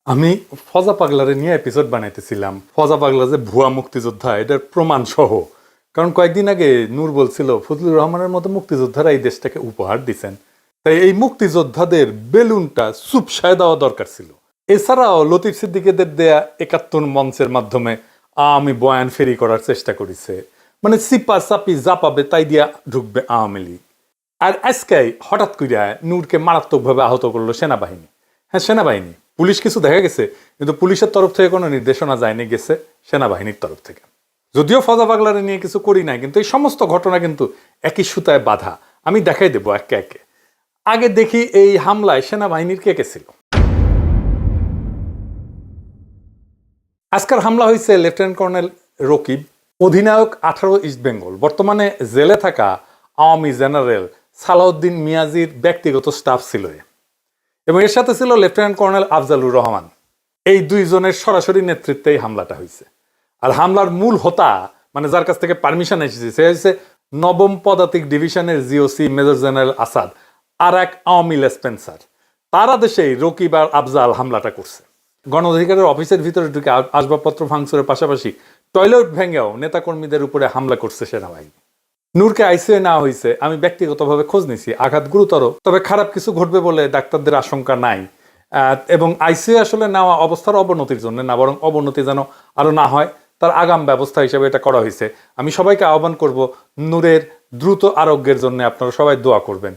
আমি ফজা পাগলারে নিয়ে এপিসোড বানাইতেছিলাম। ফজা পাগলা যে ভুয়া মুক্তিযোদ্ধা এটার প্রমাণ সহ। কারণ কয়েকদিন আগে নূর বলছিল ফজলুর রহমানের মতো মুক্তিযোদ্ধারা এই দেশটাকে উপহার দিচ্ছেন, তাই এই মুক্তিযোদ্ধাদের বেলুনটা চুপসায় দেওয়া দরকার ছিল। এছাড়াও লতিফ সিদ্দিকীদের দেয়া ৭১ মঞ্চের মাধ্যমে আওয়ামী বয়ান ফেরি করার চেষ্টা করেছে, মানে সিপা চাপি যা পাবে তাই দিয়া ঢুকবে আওয়ামী লীগ। আর আজকে হঠাৎ করিয়া নূরকে মারাত্মকভাবে আহত করলো সেনাবাহিনী। হ্যাঁ, সেনাবাহিনী, পুলিশ কিছু দেখা গেছে, কিন্তু পুলিশের তরফ থেকে কোনো নির্দেশনা যায়নি, গেছে সেনাবাহিনীর তরফ থেকে। যদিও ফজা পাগলারে নিয়ে কিছু করি নাই, কিন্তু এই সমস্ত ঘটনা কিন্তু একই সুতায় বাঁধা। আমি দেখাই দেবো একে একে। আগে দেখি এই হামলায় সেনাবাহিনীর কে কে ছিল। আজকের হামলা হয়েছে লেফটেন্যান্ট কর্নেল রকিব, অধিনায়ক 18 ইস্ট বেঙ্গল, বর্তমানে জেলে থাকা আওয়ামী জেনারেল সালাউদ্দিন মিয়াজির ব্যক্তিগত স্টাফ ছিল, এবং এর সাথে ছিল লেফটেন্যান্ট কর্নেল আফজালুর রহমান। এই দুইজনের সরাসরি নেতৃত্বে এই হামলাটা হয়েছে। আর হামলার মূল হোতা, মানে যার কাছ থেকে পারমিশন এসেছে, সে হচ্ছে 9ম পদাতিক ডিভিশনের জিওসি মেজর জেনারেল আসাদ আর এক আওয়ামী লেসপেন্সার। তার আদেশেই রকিব আর আফজাল হামলাটা করছে। গণ অধিকারের অফিসের ভিতরে ঢুকে আসবাবপত্র ভাঙচুরের পাশাপাশি টয়লেট ভেঙেও নেতাকর্মীদের উপরে হামলা করছে সেনাবাহিনী। নূরকে আইসিইউ নেওয়া হয়েছে। আমি ব্যক্তিগতভাবে খোঁজ নিছি, আঘাত গুরুতর, তবে খারাপ কিছু ঘটবে বলে ডাক্তারদের আশঙ্কা নাই। এবং আইসিইউ আসলে নেওয়া অবস্থার অবনতির জন্য না, বরং অবনতি যেন আরো না হয় তার আগাম ব্যবস্থা হিসেবে এটা করা হয়েছে। আমি সবাইকে আহ্বান করব, নূরের দ্রুত আরোগ্যের জন্য আপনারা সবাই দোয়া করবেন,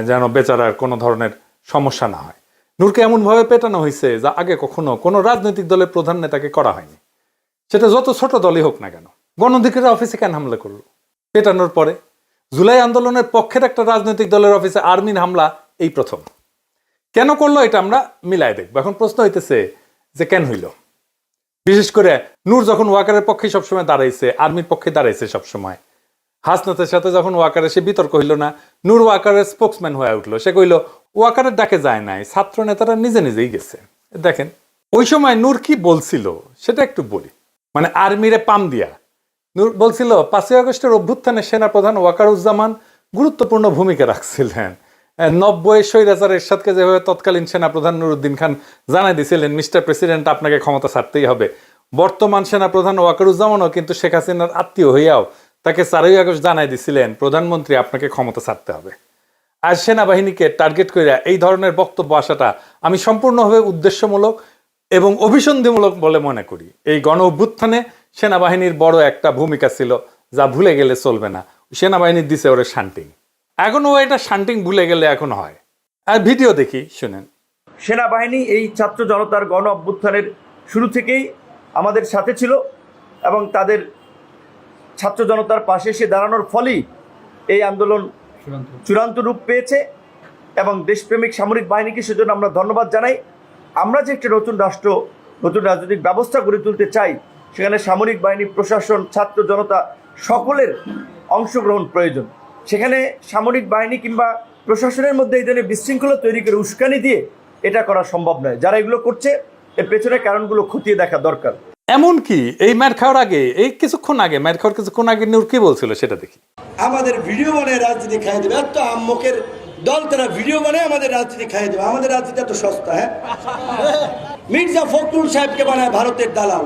যেন বেচারার কোনো ধরনের সমস্যা না হয়। নূরকে এমনভাবে পেটানো হয়েছে যা আগে কখনো কোনো রাজনৈতিক দলের প্রধান নেতাকে করা হয়নি, সেটা যত ছোট দলই হোক না কেন। গণ অধিকারের অফিসে কেন হামলা করলো? পেটানোর পরে জুলাই আন্দোলনের পক্ষের একটা রাজনৈতিক দলের অফিসে আর্মির হামলা এই প্রথম। কেন করলো এটা আমরা মিলাই দেখবো। এখন প্রশ্ন হইতেছে যে কেন হইল। বিশেষ করে নূর যখন ওয়াকারের পক্ষে সবসময় দাঁড়াইছে, আর্মির পক্ষে দাঁড়াইছে সবসময়, হাসনাতের সাথে যখন ওয়াকারের সে বিতর্ক হইল না, নূর ওয়াকারের স্পোক্সম্যান হয়ে উঠলো। সে কইল ওয়াকারের ডাকে যায় নাই, ছাত্র নেতারা নিজে নিজেই গেছে। দেখেন ওই সময় নূর কি বলছিল সেটা একটু বলি। মানে আর্মিরে পাম দিয়া নূর বলছিল 5ই আগস্টের অভ্যুত্থানে সেনাপ্রধান ওয়াকারুজ্জামান গুরুত্বপূর্ণ ভূমিকা রাখছিলেন। 90 স্বৈরাচার এরশাদকে যেভাবে তৎকালীন সেনাপ্রধান নুরুদ্দিন খান জানাই দিয়েছিলেন, মিস্টার প্রেসিডেন্ট আপনাকে ক্ষমতা ছাড়তেই হবে। বর্তমান সেনাপ্রধান ওয়াকারুজ্জামানও কিন্তু শেখ হাসিনার আত্মীয় হইয়াও তাকে 4ই আগস্ট জানাই দিয়েছিলেন, প্রধানমন্ত্রী আপনাকে ক্ষমতা ছাড়তে হবে। আর সেনাবাহিনীকে টার্গেট করে এই ধরনের বক্তব্য আসাটা আমি সম্পূর্ণভাবে উদ্দেশ্যমূলক এবং অভিসন্ধিমূলক বলে মনে করি। এই গণ অভ্যুত্থানে সেনাবাহিনীর বড় একটা ভূমিকা ছিল, যা ভুলে গেলে চলবে না। সেনাবাহিনীর দিছে ওরে শান্টিং, এখনো এটা শান্টিং ভুলে গেলে এখন হয়। আর ভিডিও দেখি, শুনেন। সেনাবাহিনী এই ছাত্র জনতার গণ অভ্যুত্থানের শুরু থেকেই আমাদের সাথে ছিল এবং তাদের ছাত্র জনতার পাশে এসে দাঁড়ানোর ফলেই এই আন্দোলন চূড়ান্ত রূপ পেয়েছে। এবং দেশপ্রেমিক সামরিক বাহিনীকে সেজন্য আমরা ধন্যবাদ জানাই। আমরা যে একটা নতুন রাষ্ট্র, নতুন রাজনৈতিক ব্যবস্থা গড়ে তুলতে চাই, সেখানে সামরিক বাহিনী, প্রশাসন, ছাত্র জনতা সকলের অংশগ্রহণ প্রয়োজন। সেখানে সামরিক বাহিনী কিংবা প্রশাসনের মধ্যে এই ধরনের বিশৃঙ্খলা তৈরি করে উস্কানি দিয়ে এটা করা সম্ভব নয়। যারা এগুলো করছে এর পেছনে কারণগুলো খতিয়ে দেখা দরকার। এমনকি এই ম্যার খাওয়ার আগে, এই কিছুক্ষণ আগে, ম্যার খাওয়ার কিছুক্ষণ আগে নূর কি বলছিল সেটা দেখি। আমাদের ভিডিও বানায় রাজনীতি খাইয়ে দেবে, এত আম্মকের দল তারা ভিডিও বানায় আমাদের রাজনীতি খাইয়ে দেবে। আমাদের রাজনীতি এত সস্তা? হ্যাঁ, মির্জা ফখরুল সাহেবকে বানায় ভারতের দালাল,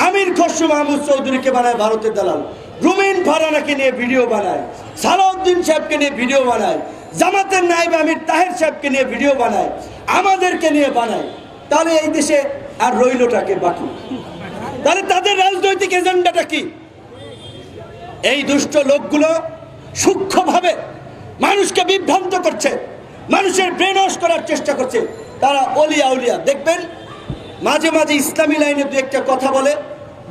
আমির খসরু মাহমুদ চৌধুরীকে বানায় ভারতের দালাল, রুমিন ফারানাকে নিয়ে ভিডিও বানায়, সালাউদ্দিন সাহেবকে নিয়ে ভিডিও বানায়, জামাতের নায়েব আমির তাহের সাহেবকে নিয়ে ভিডিও বানায়, আমাদেরকে নিয়ে বানায়। তাহলে এই দেশে আর রইলটাকে বাকি? তাহলে তাদের রাজনৈতিক এজেন্ডাটা কি? এই দুষ্ট লোকগুলো সূক্ষ্মভাবে মানুষকে বিভ্রান্ত করছে, মানুষের ব্রেন ওয়াশ করার চেষ্টা করছে। তারা অলিয়া উলিয়া দেখবেন মাঝে মাঝে ইসলামী লাইনে দু একটা কথা বলে,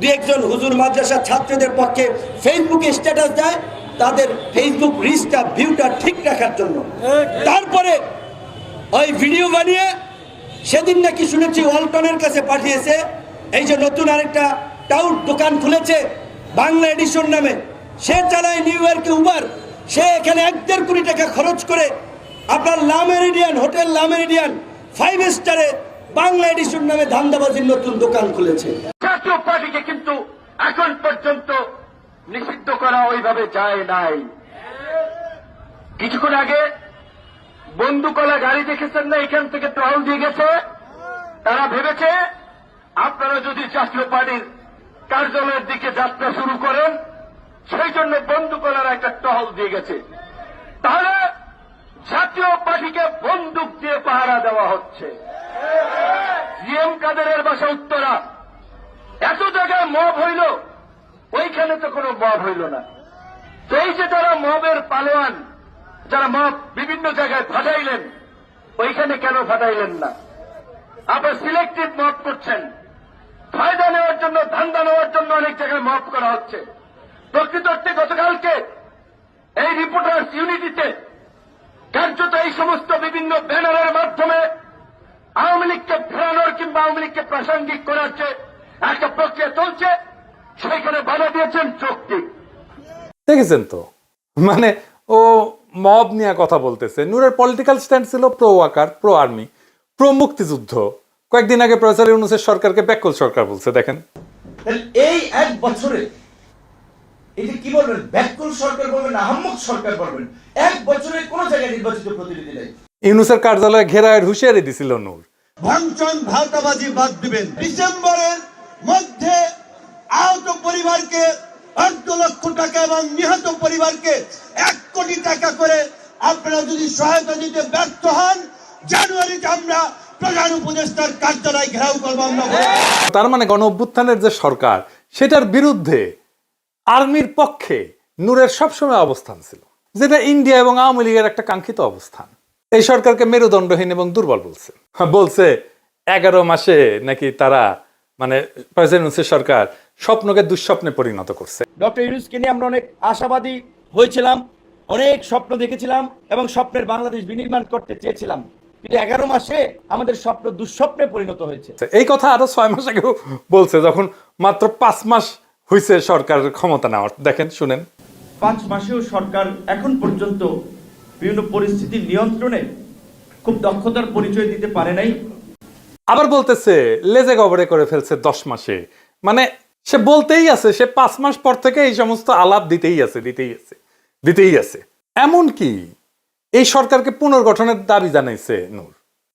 দু একজন হুজুর মাদ্রাসার ছাত্রদের পক্ষে ফেসবুকে স্ট্যাটাস দেয় তাদের ফেসবুক রিচটা, ভিউটা ঠিক রাখার জন্য। তারপরে ওই ভিডিও বানিয়ে সেদিন নাকি শুনেছি ওয়ালটনের কাছে পাঠিয়েছে। এই যে নতুন আরেকটা টাউট দোকান খুলেছে বাংলা এডিশন নামে, সে চালায় নিউ ইয়র্কে উবার, সে এখানে 1.5 কোটি টাকা খরচ করে আপনার লা মেরিডিয়ান হোটেল, লা মেরিডিয়ান 5 স্টারে বাংলা এডিশন নামে ধান্দাবাজির নতুন দোকান খুলেছে। জাতীয় পার্টিকে কিন্তু এখন পর্যন্ত নিষিদ্ধ করা ওইভাবে যায় নাই। কিছুক্ষণ আগে বন্দুকলা গাড়ি দেখেছেন না, এখান থেকে টহল দিয়ে গেছে, তারা ভেবেছে আপনারা যদি জাতীয় পার্টির কার্যালয়ের দিকে যাত্রা শুরু করেন সেই জন্য বন্দুকওয়ালারা একটা টহল দিয়ে গেছে, তাহলে জাতীয় পার্টিকে বন্দুক দিয়ে পাহারা দেওয়া হচ্ছে। জিএম কাদেরের বাসা উত্তরা, এত জায়গায় মব হইল, ওইখানে তো কোনো মব হইল না। তো এই যে তারা মবের পালোয়ান, যারা মব বিভিন্ন জায়গায় ফাটাইলেন, ওইখানে কেন ফাটাইলেন না? আবার সিলেক্টিভ মব করছেন, ফায়দা নেওয়ার জন্য, ধান্দা নেওয়ার জন্য অনেক জায়গায় মব করা হচ্ছে। প্রকৃত অর্থে গতকালকে এই রিপোর্টার্স ইউনিটিতে কার্যত এই সমস্ত বিভিন্ন ব্যানারের মাধ্যমে আওয়ামী লীগকে ফেরানোর কিংবা আওয়ামী লীগকে প্রাসঙ্গিক করার যে একটা প্রক্রিয়া চলছে, সেইখানে বাধা দিয়েছেন যৌক্তিক। দেখেছেন তো, মানে ও মব নিয়ে কথা বলতেছে। নূরের পলিটিক্যাল স্ট্যান্ড ছিল pro Waker, pro army, pro মুক্তিযুদ্ধ। কয়েকদিন আগে প্রফেসর ইউনূসের সরকারকে ব্যাকল সরকার বলছে। দেখেন এই এক বছরে এই যে কি বলবেন, ব্যাককুল সরকার বলবেন না আহম্মক সরকার বলবেন, এক বছরে কোন জায়গায় নির্বাচিত প্রতিনিধি নেই। ইউনূসের কার্যালয়ে ঘেরায়ের হুঁশিয়ারি দিছিল নূর। ভাঙচুর ভাওতাবাজি বাদ দিবেন। ডিসেম্বরের মধ্যে আহত পরিবারকে 8 লক্ষ টাকা এবং নিহত পরিবারকে 1 কোটি টাকা করে আপনারা যদি সহায়তা দিতে ব্যর্থ হন, জানুয়ারিতে আমরা প্রধান উপদেষ্টার কার্যালয় ঘেরাও করবো। আমরা তার মানে গণ অভ্যুত্থানের যে সরকার, সেটার বিরুদ্ধে আর্মির পক্ষে নূরের সবসময় অবস্থান ছিল, যেটা ইন্ডিয়া এবং আওয়ামী লীগের একটা কাঙ্ক্ষিত অবস্থান। এই সরকারকে মেরুদণ্ডহীন এবং দুর্বল বলছে। বলছে 11 মাসে নাকি তারা, মানে প্রেসিডেন্ট সরকার স্বপ্নকে দুঃস্বপ্নে পরিণত করছে। ডক্টর ইউনূসকে নিয়ে আমরা অনেক আশাবাদী হয়েছিলাম, অনেক স্বপ্ন দেখেছিলাম এবং স্বপ্নের বাংলাদেশ বিনির্মাণ করতে চেয়েছিলাম, কিন্তু 11 মাসে আমাদের স্বপ্ন দুঃস্বপ্নে পরিণত হয়েছে। এই কথা আরো 6 মাস আগেও বলছে, যখন মাত্র 5 মাস হয়েছে সরকারের ক্ষমতা নেওয়ার। দেখেন, শুনেন। 5 মাসেও সরকার এখন পর্যন্ত বিভিন্ন পরিস্থিতির নিয়ন্ত্রণে খুব দক্ষতার পরিচয় দিতে পারে নাই। আবার বলতেছে লেজে গবরে করে ফেলছে 10 মাসে। মানে সে বলতেই আছে, সে 5 মাস পর থেকে এই সমস্ত আলাপ দিতেই আছে। এমনকি এই সরকারকে পুনর্গঠনের দাবি জানাইছে নূর।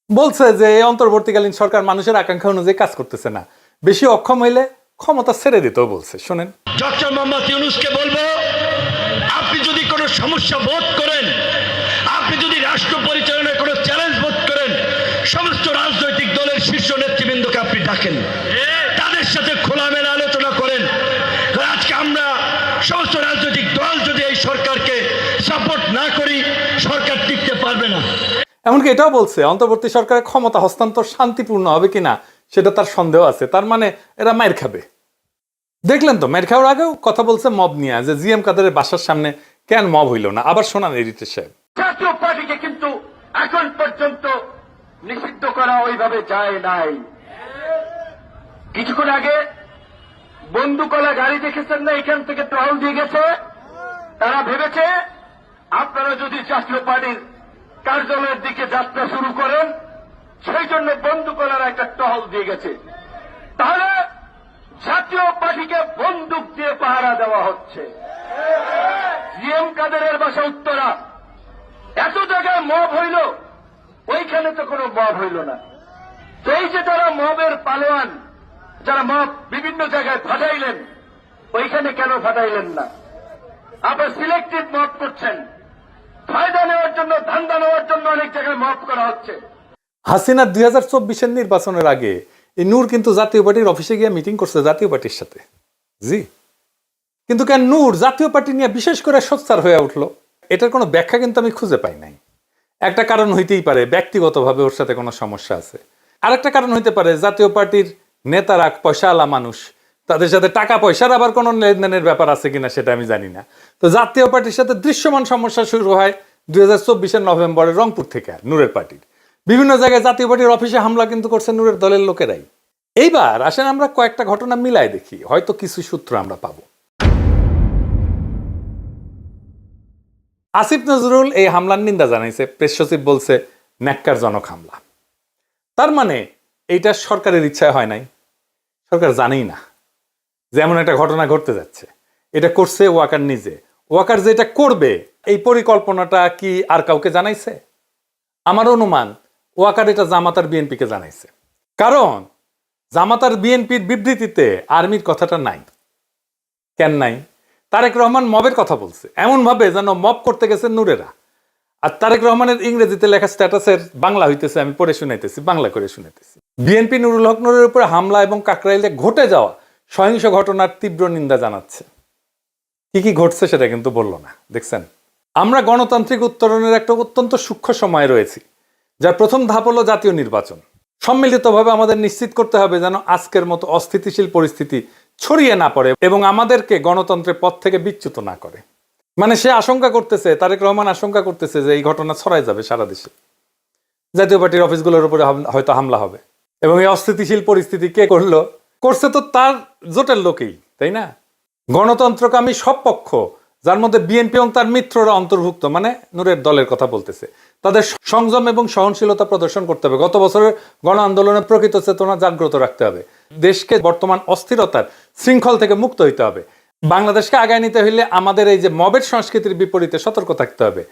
বলছে যে এই অন্তর্বর্তীকালীন সরকার মানুষের আকাঙ্ক্ষা অনুযায়ী কাজ করতেছে না, বেশি অক্ষম হইলে ক্ষমতা ছেড়ে দিতেও বলছে। শোনেন, ডক্টর মোহাম্মদ ইউনূসকে বলবো, আপনি যদি কোনো সমস্যা বোধ করেন, আপনি যদি রাষ্ট্র পরিচালনায় কোনো চ্যালেঞ্জ বোধ করেন, সমস্ত রাজনৈতিক দলের শীর্ষ নেতৃবৃন্দকে আপনি ডাকেন, তাদের সাথে খোলামেলা আলোচনা করেন। আজকে আমরা সমস্ত রাজনৈতিক দল যদি এই সরকারকে সাপোর্ট না করি, সরকার টিকতে পারবে না। এমনকি এটাও বলছে অন্তর্বর্তী সরকারের ক্ষমতা হস্তান্তর শান্তিপূর্ণ হবে কিনা সেটা তার সন্দেহ আছে। তার মানে এরা মাইর খাবে। দেখলেন তো, মাইর খাওয়ার আগেও কথা বলছে মব নিয়ে, যে জিএম কাদেরের বাসার সামনে কেন মব হইল না। আবার শোনান এডিটর সাহেব। জাতীয় পার্টিকে কিন্তু এখন পর্যন্ত নিষিদ্ধ করা ওইভাবে যায় নাই। কিছুক্ষণ আগে বন্দুকওয়ালা গাড়ি দেখেছেন না, এখান থেকে টহল দিয়ে গেছে। তারা ভেবেছে আপনারা যদি জাতীয় পার্টির কার্যালয়ের দিকে যাত্রা শুরু করেন সেই জন্য বন্দুকওয়ালারা একটা টহল দিয়ে গেছে, তাহলে জাতীয় পার্টিকে বন্দুক দিয়ে পাহারা দেওয়া হচ্ছে। জিএম কাদেরের বাসা উত্তরা, এত জায়গায় মব হইল, ওইখানে তো কোনো মব হইল না। তো এই যে তারা মবের পালোয়ান, যারা মব বিভিন্ন জায়গায় ফাটাইলেন, ওইখানে কেন ফাটাইলেন না? আবার সিলেক্টিভ মব করছেন, ফায়দা নেওয়ার জন্য, ধান্দা নেওয়ার জন্য অনেক জায়গায় মব করা হচ্ছে। হাসিনা 2024 নির্বাচনের আগে এই নূর কিন্তু জাতীয় পার্টির অফিসে গিয়ে মিটিং করছে জাতীয় পার্টির সাথে। জি, কিন্তু কেন নূর জাতীয় পার্টি নিয়ে বিশেষ করে সোচ্চার হয়ে উঠলো, এটার কোনো ব্যাখ্যা কিন্তু আমি খুঁজে পাই নাই। একটা কারণ হইতেই পারে ব্যক্তিগতভাবে ওর সাথে কোনো সমস্যা আছে। আরেকটা কারণ হইতে পারে জাতীয় পার্টির নেতারা পয়সাওয়ালা মানুষ, তাদের সাথে টাকা পয়সার আবার কোনো লেনদেনের ব্যাপার আছে কিনা সেটা আমি জানি না। তো জাতীয় পার্টির সাথে দৃশ্যমান সমস্যা শুরু হয় 2024 নভেম্বরে রংপুর থেকে। নূরের পার্টির বিভিন্ন জায়গায় জাতীয় পার্টির অফিসে হামলা কিন্তু করছে নূরের দলের লোকেরাই। এইবার আসেন আমরা কয়েকটা ঘটনা মিলাই দেখি, হয়তো কিছু সূত্র আমরা পাবো। আসিফ নজরুল এই হামলার নিন্দা জানাইছে, প্রেস সচিব বলছে ন্যাক্কারজনক হামলা। তার মানে এইটা সরকারের ইচ্ছায় হয় নাই, সরকার জানেই না যে এমন একটা ঘটনা ঘটতে যাচ্ছে। এটা করছে ওয়াকার নিজে। ওয়াকার যেটা করবে এই পরিকল্পনাটা কি আর কাউকে জানাইছে? আমার অনুমান ওয়াকার এটা জামাত আর বিএনপিকে জানাইছে। কারণ জামাত আর বিএনপির বিবৃতিতে আর্মির কথাটা নাই। কেন নাই? তারেক রহমান মবের কথা বলছে এমন ভাবে যেন মব করতে গেছে নূরেরা। আর তারেক রহমানের ইংরেজিতে লেখা স্ট্যাটাসের বাংলা হইতেছে, আমি পড়ে শুনাইতেছি, বাংলা করে শুনাইতেছি। বিএনপি নুরুল হক নূরের উপরে হামলা এবং কাকরাইলে ঘটে যাওয়া সহিংস ঘটনার তীব্র নিন্দা জানাচ্ছে। কি কি ঘটছে সেটা কিন্তু বললো না। দেখছেন, আমরা গণতান্ত্রিক উত্তরণের একটা অত্যন্ত সূক্ষ্ম সময় রয়েছি, যার প্রথম ধাপ হলো জাতীয় নির্বাচন। সম্মিলিতভাবে আমাদের নিশ্চিত করতে হবে যেন আজকের মতো অস্থিতিশীল পরিস্থিতি ছড়িয়ে না পড়ে এবং আমাদেরকে গণতন্ত্রের পথ থেকে বিচ্যুত না করে। মানে সে আশঙ্কা করতেছে, তারেক রহমান আশঙ্কা করতেছে যে এই ঘটনা ছড়াই যাবে সারা দেশে, জাতীয় পার্টির অফিসগুলোর উপরে হয়তো হামলা হবে। এবং এই অস্থিতিশীল পরিস্থিতি কে করলো? করছে তো তার জোটের লোকেই, তাই না? গণতন্ত্রকামী সব পক্ষ, যার মধ্যে বিএনপি এবং তার মিত্ররা অন্তর্ভুক্ত, মানে নূরের দলের কথা বলতেছে, তাদের সংযম এবং সহনশীলতা প্রদর্শন করতে হবে। গত বছরের গণ আন্দোলনের প্রকৃত চেতনা জাগ্রত রাখতে হবে। দেশকে বর্তমান অস্থিরতার শৃঙ্খল থেকে মুক্ত হইতে হবে। বাংলাদেশকে আগায় নিতে হইলে আমাদের এই যে মবের সংস্কৃতির বিপরীতে সতর্ক থাকতে হবে।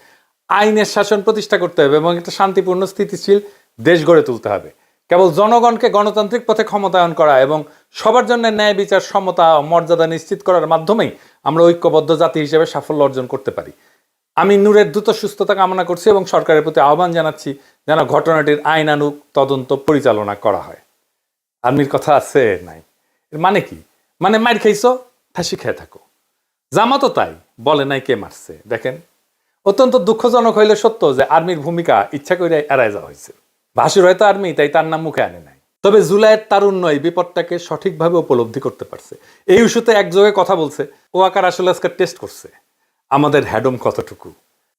আইনের শাসন প্রতিষ্ঠা করতে হবে এবং একটা শান্তিপূর্ণ স্থিতিশীল দেশ গড়ে তুলতে হবে। কেবল জনগণকে গণতান্ত্রিক পথে ক্ষমতায়ন করা এবং সবার জন্য ন্যায় বিচার, সমতা ও মর্যাদা নিশ্চিত করার মাধ্যমেই আমরা ঐক্যবদ্ধ জাতি হিসেবে সাফল্য অর্জন করতে পারি। আমি নূরের দ্রুত সুস্থতা কামনা করছি এবং সরকারের প্রতি আহ্বান জানাচ্ছি যেন ঘটনাটির আইনানুগ তদন্ত পরিচালনা করা হয়। আর্মির কথা আছে নাই, এর মানে কি? মানে মার খাইছো, ফাঁসি খেয়ে থাকো। জামাতও তাই, বলে নাই কে মারছে। দেখেন, অত্যন্ত দুঃখজনক হইলে সত্য যে আর্মির ভূমিকা ইচ্ছা করে এড়ায় যাওয়া হয়েছে। ভাসুর হয়তো আর্মি, তাই তার নাম মুখে আনে নাই। তবে জুলাইয়ের তারুণ্য এই বিপদটাকে সঠিকভাবে উপলব্ধি করতে পারছে। এই ইস্যুতে একযোগে কথা বলছে। ওয়াকার আসলে আজকে টেস্ট করছে আমাদের হ্যাডম কতটুকু।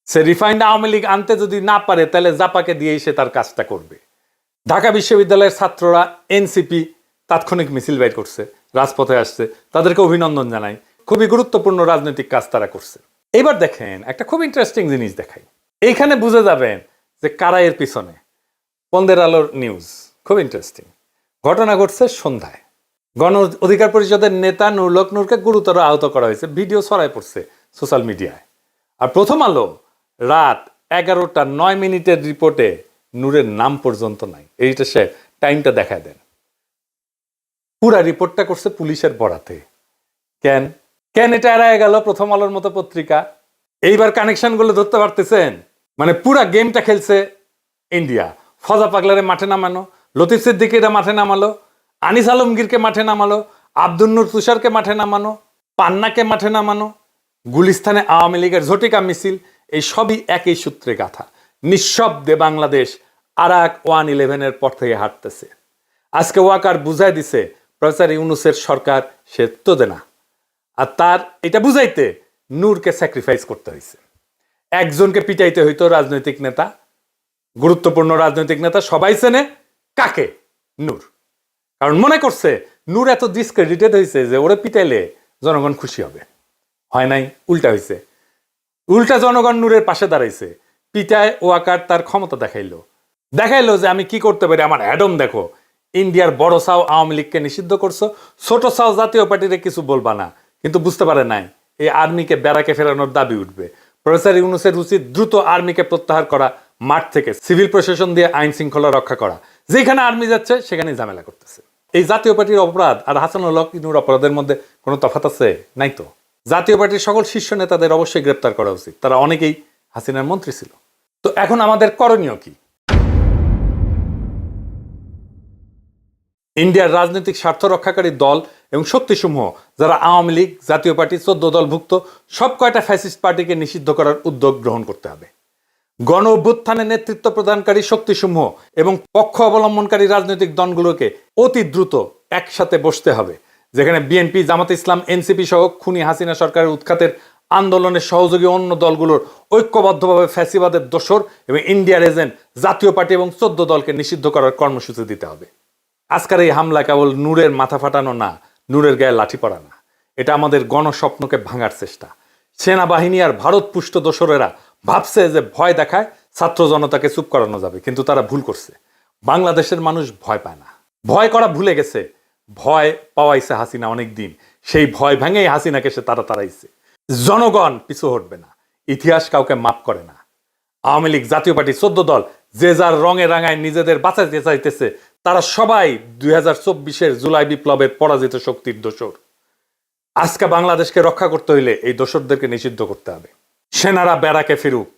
সে রিফাইন্ড আওয়ামী লীগ আনতে যদি না পারে, তাহলে জাপাকে দিয়েই সে তার কাজটা করবে। ঢাকা বিশ্ববিদ্যালয়ের ছাত্ররা এনসিপি তাৎক্ষণিক মিছিল বের করছে, রাজপথে আসছে, তাদেরকে অভিনন্দন জানাই। খুবই গুরুত্বপূর্ণ রাজনৈতিক কাজ তারা করছে। এবার দেখেন, একটা খুব ইন্টারেস্টিং জিনিস দেখাই। এইখানে বুঝে যাবেন যে কারা এর পিছনে। পন্দের আলোর নিউজ, খুব ইন্টারেস্টিং। ঘটনা ঘটছে সন্ধ্যায়। গণ অধিকার পরিষদের নেতা নুরুল হক নূরকে গুরুতর আহত করা হয়েছে। ভিডিও ছড়ায় পড়ছে সোশ্যাল মিডিয়ায়। আর প্রথম আলো রাত 11:09 রিপোর্টে নূরের নাম পর্যন্ত নাই। এইটা সে টাইমটা দেখায় দেন। পুরা রিপোর্টটা করছে পুলিশের বরাতে। কেন কেন এটা এড়ায় গেল প্রথম আলোর মতো পত্রিকা? এইবার কানেকশন গুলো ধরতে পারতেছেন? মানে পুরা গেমটা খেলছে ইন্ডিয়া। ফজা পাগলারে মাঠে নামানো, লতিফ সিদ্দিকীরা মাঠে নামালো, আনিস আলমগীরকে মাঠে নামালো, আব্দুল নূর তুষারকে মাঠে নামানো, পান্নাকে মাঠে নামানো, গুলিস্তানে আওয়ামী লীগের ঝটিকা মিছিল, এই সবই একই সূত্রে গাথা। নিঃশব্দে বাংলাদেশ আরাক 111-এর পর থেকে হাঁটতেছে। আজকে ওয়াকার বুঝাই দিছে প্রফেসর ইউনূসের সরকার সে তো দেনা। আর তার এটা বুঝাইতে নূরকে স্যাক্রিফাইস করতে হয়েছে। একজনকে পিটাইতে হইতো রাজনৈতিক নেতা, গুরুত্বপূর্ণ রাজনৈতিক নেতা সবাই চেনে কাকে? নূর। কারণ মনে করছে নূর এত ডিসক্রেডিটেড হয়েছে যে ওরে পিটাইলে জনগণ খুশি হবে। হয় নাই, উল্টা হয়েছে। উল্টা জনগণ নূরের পাশে দাঁড়াইছে। পিটায় ওয়াকার তার ক্ষমতা দেখাইলো যে আমি কি করতে পারি, আমার অ্যাডম দেখো। ইন্ডিয়ার বড় সাও আওয়ামী লীগকে নিষিদ্ধ করছো, ছোট সাও জাতীয় পার্টিরে কিছু বলবা না। কিন্তু বুঝতে পারে নাই এই আর্মিকে ব্যারাকে ফেরানোর দাবি উঠবে। প্রফেসর ইউনূসের উচিত দ্রুত আর্মিকে প্রত্যাহার করা, মাঠ থেকে সিভিল প্রশাসন দিয়ে আইন শৃঙ্খলা রক্ষা করা। যেখানে আর্মি যাচ্ছে সেখানে ঝামেলা করতেছে। এই জাতীয় পার্টির অপরাধ আর হাসানুল হক নূর অপরাধের মধ্যে কোনো তফাৎ আছে? নাই তো। জাতীয় পার্টির সকল শীর্ষ নেতাদের অবশ্যই গ্রেপ্তার করা উচিত। তারা অনেকেই হাসিনার মন্ত্রী ছিল। তো এখন আমাদের করণীয় কি? ইন্ডিয়ার রাজনৈতিক স্বার্থ রক্ষাকারী দল এবং শক্তিসমূহ যারা আওয়ামী লীগ, জাতীয় পার্টি, 14 দলভুক্ত সব কয়টা ফ্যাসিস্ট পার্টিকে নিষিদ্ধ করার উদ্যোগ গ্রহণ করতে হবে। গণ অভ্যুত্থানে নেতৃত্ব প্রদানকারী শক্তিসমূহ এবং পক্ষ অবলম্বনকারী রাজনৈতিক দলগুলোকে অতি দ্রুত একসাথে বসতে হবে। যেখানে বিএনপি, জামাত ইসলাম, এনসিপি সহ খুনি হাসিনা সরকারের উৎখাতের আন্দোলনের সহযোগী অন্য দলগুলোর ঐক্যবদ্ধভাবে ফ্যাসিবাদের দোসর এবং ইন্ডিয়ার এজেন্ট জাতীয় পার্টি এবং 14 দলকে নিষিদ্ধ করার কর্মসূচি দিতে হবে। আজকের এই হামলা কেবল নূরের মাথা ফাটানো না, নূরের গায়ে লাঠি পড়া না, এটা আমাদের গণস্বপ্নকে ভাঙার চেষ্টা। সেনাবাহিনী আর ভারত পুষ্ট দোসরেরা ভাবছে যে ভয় দেখায় ছাত্র জনতাকে চুপ করানো যাবে, কিন্তু তারা ভুল করছে। বাংলাদেশের মানুষ ভয় পায় না, ভয় করা ভুলে গেছে। ভয় পাওয়াইছে হাসিনা অনেক দিন, সেই ভয় ভেঙেই হাসিনাকে সে তাড়াইছে। জনগণ পিছু হটবে না, ইতিহাস কাউকে মাফ করে না। আওয়ামী লীগ, জাতীয় পার্টি, 14 দল যে যার রঙে রাঙায় নিজেদের বাঁচাইতে চাইতেছে, তারা সবাই 2024-এর জুলাই বিপ্লবের পরাজিত শক্তির দোসর। আজকে বাংলাদেশকে রক্ষা করতে হইলে এই দোসরদেরকে নিষিদ্ধ করতে হবে। সেনারা ব্যারাকে ফিরুক,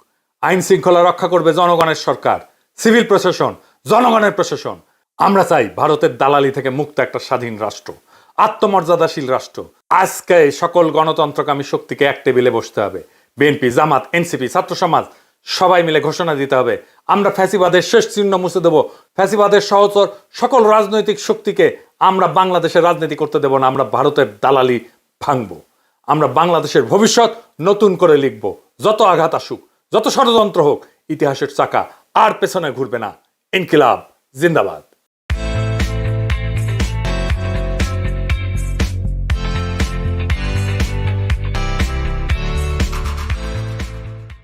আইন শৃঙ্খলা রক্ষা করবে জনগণের সরকার, সিভিল প্রশাসন জনগণের প্রশাসন। আমরা চাই ভারতের দালালি থেকে মুক্ত একটা স্বাধীন রাষ্ট্র, আত্মমর্যাদাশীল রাষ্ট্র। আজকে সকল গণতন্ত্রকামী শক্তিকে এক টেবিলে বসতে হবে। বিএনপি, জামাত, এনসিপি, ছাত্র সমাজ সবাই মিলে ঘোষণা দিতে হবে, আমরা ফ্যাসিবাদের শেষ চিহ্ন মুছে দেব। ফ্যাসিবাদের সহচর সকল রাজনৈতিক শক্তিকে আমরা বাংলাদেশের রাজনীতি করতে দেব না। আমরা ভারতের দালালি ভাঙবো। আমরা বাংলাদেশের ভবিষ্যৎ নতুন করে লিখব। যত আঘাত আসুক, যত ষড়যন্ত্র হোক, ইতিহাসের চাকা আর পেছনে ঘুরবে না। ইনকিলাব জিন্দাবাদ।